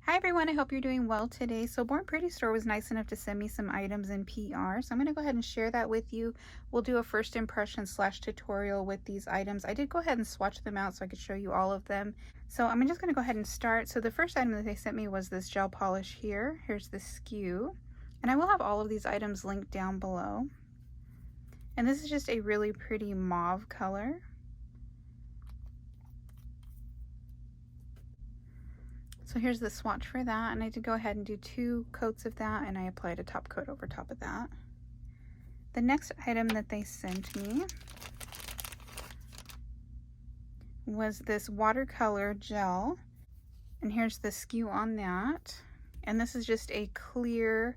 Hi everyone, I hope you're doing well today. So Born Pretty Store was nice enough to send me some items in PR. So I'm going to go ahead and share that with you. We'll do a first impression / tutorial with these items. I did go ahead and swatch them out so I could show you all of them. So I'm just going to go ahead and start. So the first item that they sent me was this gel polish here. Here's the SKU. And I will have all of these items linked down below. And this is just a really pretty mauve color. So here's the swatch for that, and I did go ahead and do 2 coats of that, and I applied a top coat over top of that. The next item that they sent me was this watercolor gel, and here's the SKU on that. And this is just a clear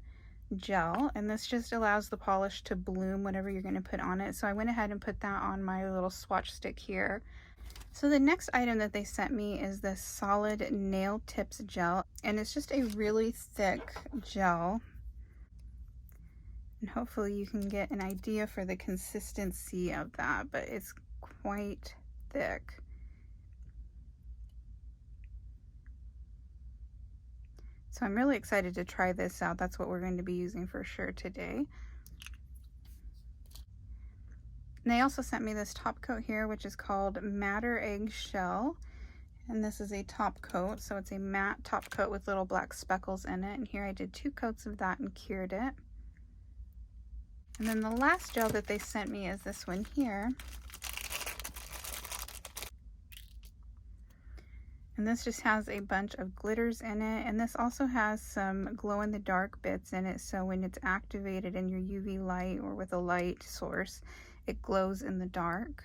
gel, and this just allows the polish to bloom whatever you're going to put on it. So I went ahead and put that on my little swatch stick here. So the next item that they sent me is this solid nail tips gel, and it's just a really thick gel, and hopefully you can get an idea for the consistency of that, but it's quite thick. So I'm really excited to try this out. That's what we're going to be using for sure today. And they also sent me this top coat here, which is called Matter Eggshell. And this is a top coat, so it's a matte top coat with little black speckles in it. And here I did 2 coats of that and cured it. And then the last gel that they sent me is this one here. And this just has a bunch of glitters in it. And this also has some glow-in-the-dark bits in it. So when it's activated in your UV light or with a light source, it glows in the dark.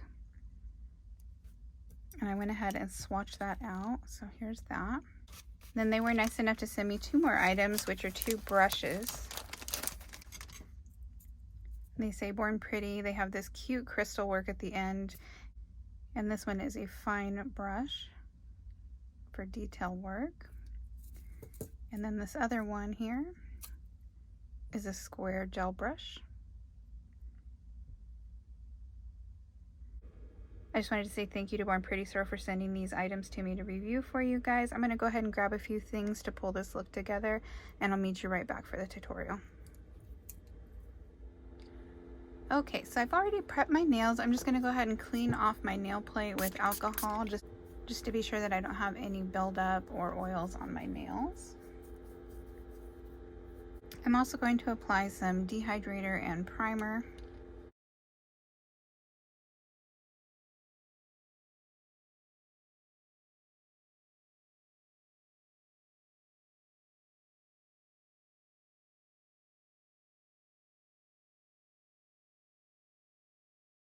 And I went ahead and swatched that out. So here's that. Then they were nice enough to send me 2 more items, which are 2 brushes. They say Born Pretty. They have this cute crystal work at the end. And this one is a fine brush for detail work. And then this other one here is a square gel brush. I just wanted to say thank you to Born Pretty Store for sending these items to me to review for you guys. I'm going to go ahead and grab a few things to pull this look together, and I'll meet you right back for the tutorial. Okay, so I've already prepped my nails. I'm just going to go ahead and clean off my nail plate with alcohol just to be sure that I don't have any buildup or oils on my nails. I'm also going to apply some dehydrator and primer.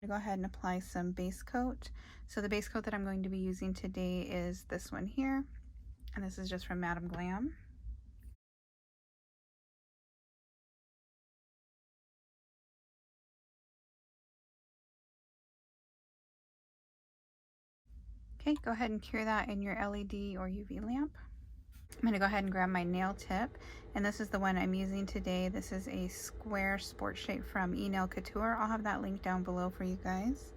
Go ahead and apply some base coat. So the base coat that I'm going to be using today is this one here, and this is just from Madam Glam. Okay, go ahead and cure that in your LED or UV lamp. I'm going to go ahead and grab my nail tip, and this is the one I'm using today. This is a square sport shape from Nail Couture. I'll have that link down below for you guys.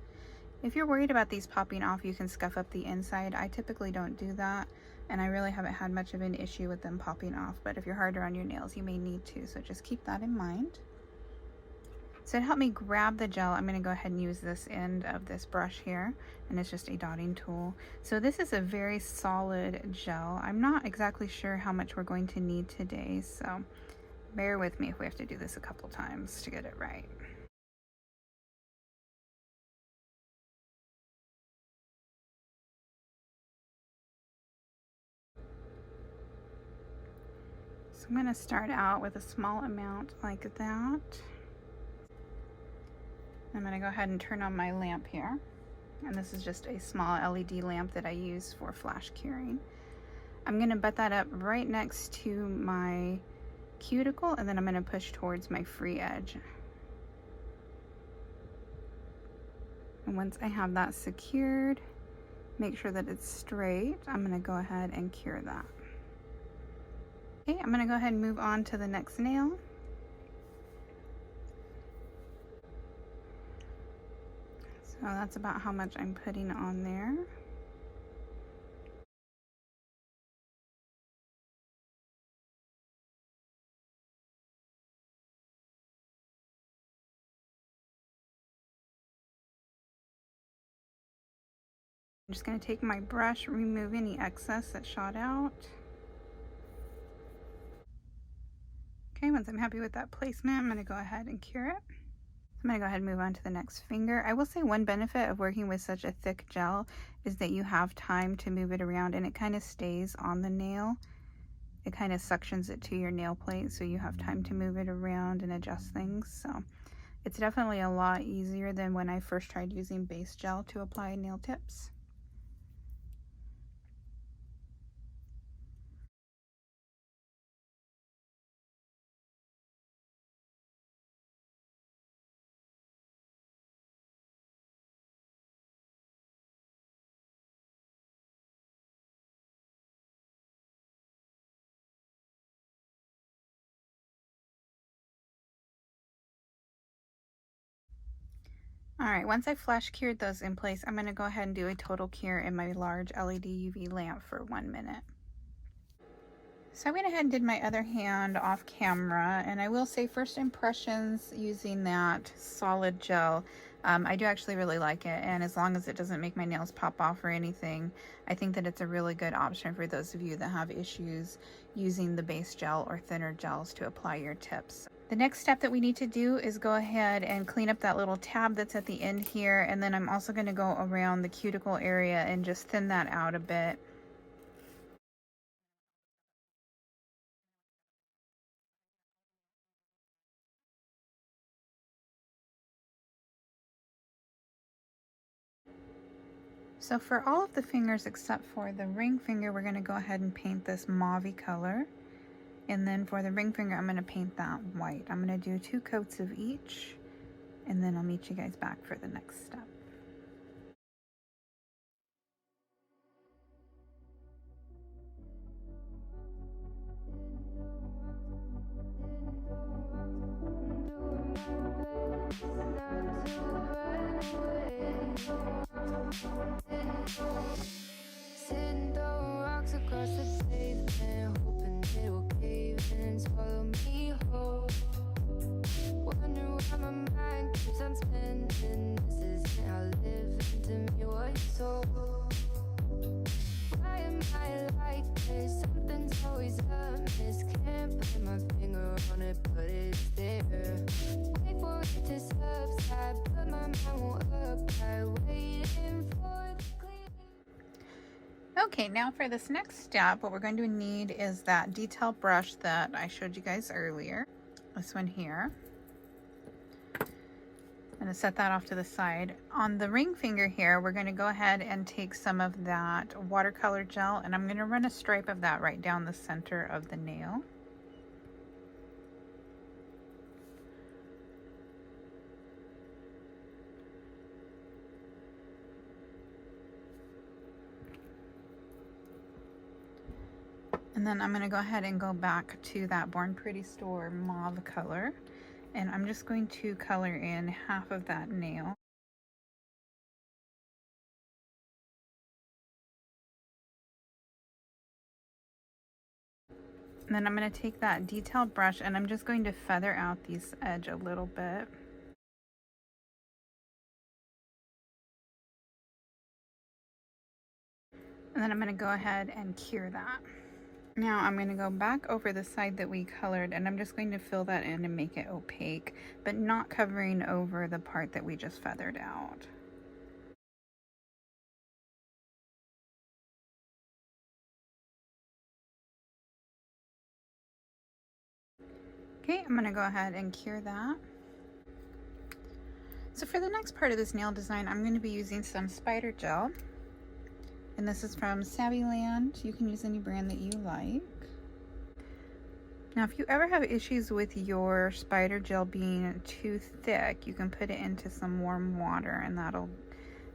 If you're worried about these popping off, you can scuff up the inside. I typically don't do that, and I really haven't had much of an issue with them popping off, but if you're harder on your nails, you may need to, so just keep that in mind. So to help me grab the gel, I'm going to go ahead and use this end of this brush here, and it's just a dotting tool. So this is a very solid gel. I'm not exactly sure how much we're going to need today, so bear with me if we have to do this a couple times to get it right. So I'm going to start out with a small amount like that. I'm going to go ahead and turn on my lamp here. And this is just a small LED lamp that I use for flash curing. I'm going to butt that up right next to my cuticle, and then I'm going to push towards my free edge. And once I have that secured, make sure that it's straight. I'm going to go ahead and cure that. Okay, I'm going to go ahead and move on to the next nail. So that's about how much I'm putting on there. I'm just going to take my brush, remove any excess that shot out. Okay, once I'm happy with that placement, I'm going to go ahead and cure it. I'm going to go ahead and move on to the next finger. I will say one benefit of working with such a thick gel is that you have time to move it around and it kind of stays on the nail. It kind of suctions it to your nail plate, so you have time to move it around and adjust things. So it's definitely a lot easier than when I first tried using base gel to apply nail tips. All right, once I flash cured those in place, I'm going to go ahead and do a total cure in my large LED UV lamp for 1 minute. So I went ahead and did my other hand off camera, and I will say first impressions using that solid gel, I do actually really like it, and as long as it doesn't make my nails pop off or anything, I think that it's a really good option for those of you that have issues using the base gel or thinner gels to apply your tips. The next step that we need to do is go ahead and clean up that little tab that's at the end here, and then I'm also going to go around the cuticle area and just thin that out a bit. So for all of the fingers except for the ring finger, we're going to go ahead and paint this mauve color. And then for the ring finger, I'm going to paint that white. I'm going to do 2 coats of each, and then I'll meet you guys back for the next step. Sitting throwing rocks across the pavement, hoping it will cave in and swallow me whole. Wondering why my mind keeps on spinning. This isn't how living to me was told. Why am I like this? Something's always amiss. Can't put my finger on it, but it's there. Wait for it to subside, but my mind won't apply. Waiting for the clear. Okay, now for this next step, what we're going to need is that detail brush that I showed you guys earlier. This one here. I'm going to set that off to the side. On the ring finger here, we're going to go ahead and take some of that watercolor gel, and I'm going to run a stripe of that right down the center of the nail. And then I'm going to go ahead and go back to that Born Pretty Store mauve color, and I'm just going to color in half of that nail. And then I'm going to take that detailed brush and I'm just going to feather out this edge a little bit. And then I'm going to go ahead and cure that. Now I'm going to go back over the side that we colored, and I'm just going to fill that in and make it opaque, but not covering over the part that we just feathered out. Okay, I'm going to go ahead and cure that. So for the next part of this nail design, I'm going to be using some spider gel. And this is from Savvyland. You can use any brand that you like. Now, if you ever have issues with your spider gel being too thick, you can put it into some warm water and that'll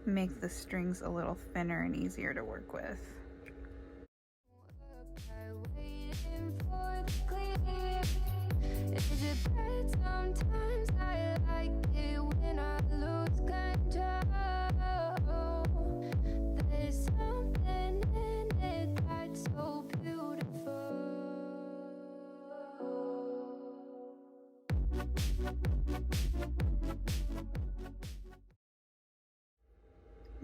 make the strings a little thinner and easier to work with. Is it bad sometimes? I like it when I lose control. There's something in it that's so beautiful.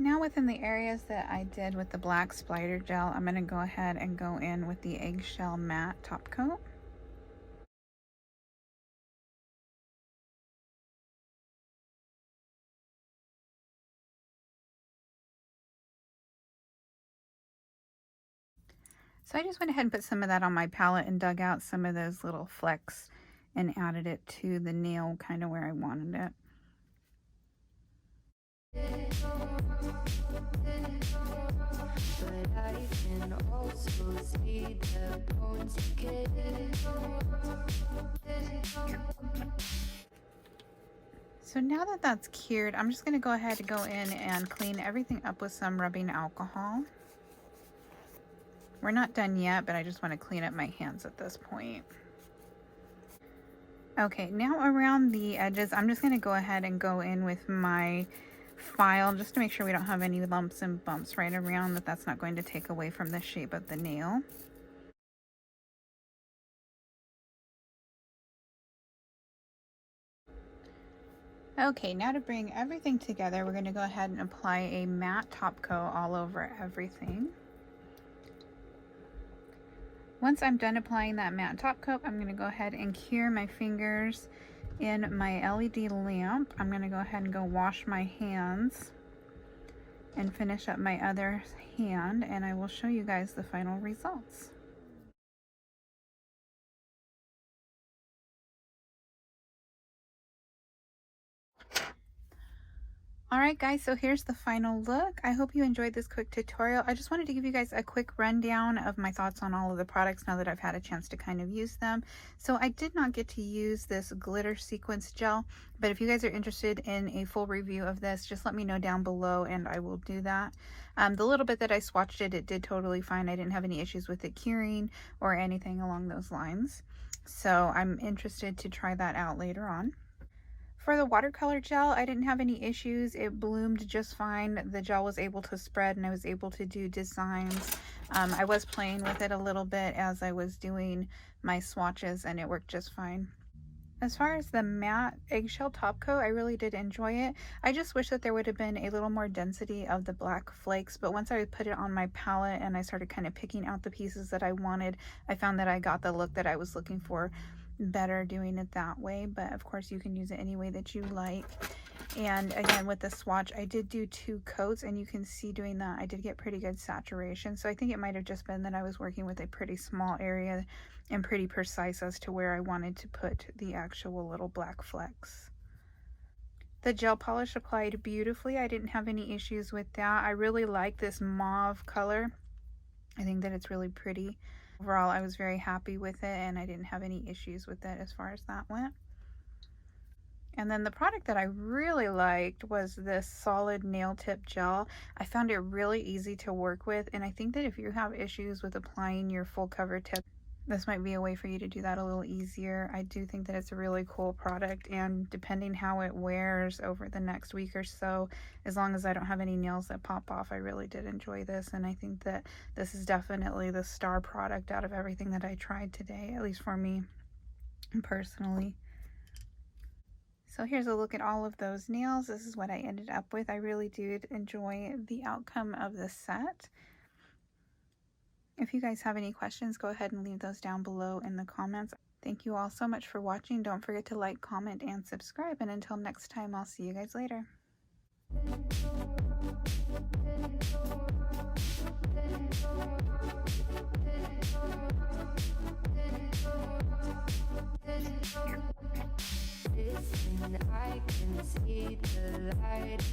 Now within the areas that I did with the black splatter gel, I'm going to go ahead and go in with the Eggshell matte top coat. So I just went ahead and put some of that on my palette and dug out some of those little flecks and added it to the nail kind of where I wanted it. So now that that's cured, I'm just going to go ahead and go in and clean everything up with some rubbing alcohol. We're not done yet, but I just want to clean up my hands at this point. Okay, now around the edges, I'm just going to go ahead and go in with my file just to make sure we don't have any lumps and bumps right around, that's not going to take away from the shape of the nail. Okay, now to bring everything together, we're going to go ahead and apply a matte top coat all over everything. Once I'm done applying that matte top coat, I'm going to go ahead and cure my fingers in my LED lamp. I'm going to go ahead and go wash my hands and finish up my other hand, and I will show you guys the final results. Alright guys, so here's the final look. I hope you enjoyed this quick tutorial. I just wanted to give you guys a quick rundown of my thoughts on all of the products now that I've had a chance to kind of use them. So I did not get to use this glitter sequence gel, but if you guys are interested in a full review of this, just let me know down below and I will do that. The little bit that I swatched it did totally fine. I didn't have any issues with it curing or anything along those lines. So I'm interested to try that out later on. For the watercolor gel, I didn't have any issues. It bloomed just fine. The gel was able to spread and I was able to do designs. I was playing with it a little bit as I was doing my swatches and it worked just fine. As far as the matte eggshell top coat, I really did enjoy it. I just wish that there would have been a little more density of the black flakes, but once I put it on my palette and I started kind of picking out the pieces that I wanted, I found that I got the look that I was looking for better doing it that way. But of course you can use it any way that you like. And again, with the swatch, I did do 2 coats and you can see doing that I did get pretty good saturation. So I think it might have just been that I was working with a pretty small area and pretty precise as to where I wanted to put the actual little black flecks. The gel polish applied beautifully. I didn't have any issues with that. I really like this mauve color. I think that it's really pretty. Overall, I was very happy with it and I didn't have any issues with it as far as that went. And then the product that I really liked was this solid nail tip gel. I found it really easy to work with, and I think that if you have issues with applying your full cover tip, this might be a way for you to do that a little easier. I do think that it's a really cool product, and depending how it wears over the next week or so, as long as I don't have any nails that pop off, I really did enjoy this, and I think that this is definitely the star product out of everything that I tried today, at least for me personally. So here's a look at all of those nails. This is what I ended up with. I really did enjoy the outcome of this set. If you guys have any questions, go ahead and leave those down below in the comments. Thank you all so much for watching. Don't forget to like, comment, and subscribe. And until next time, I'll see you guys later. I can see the light.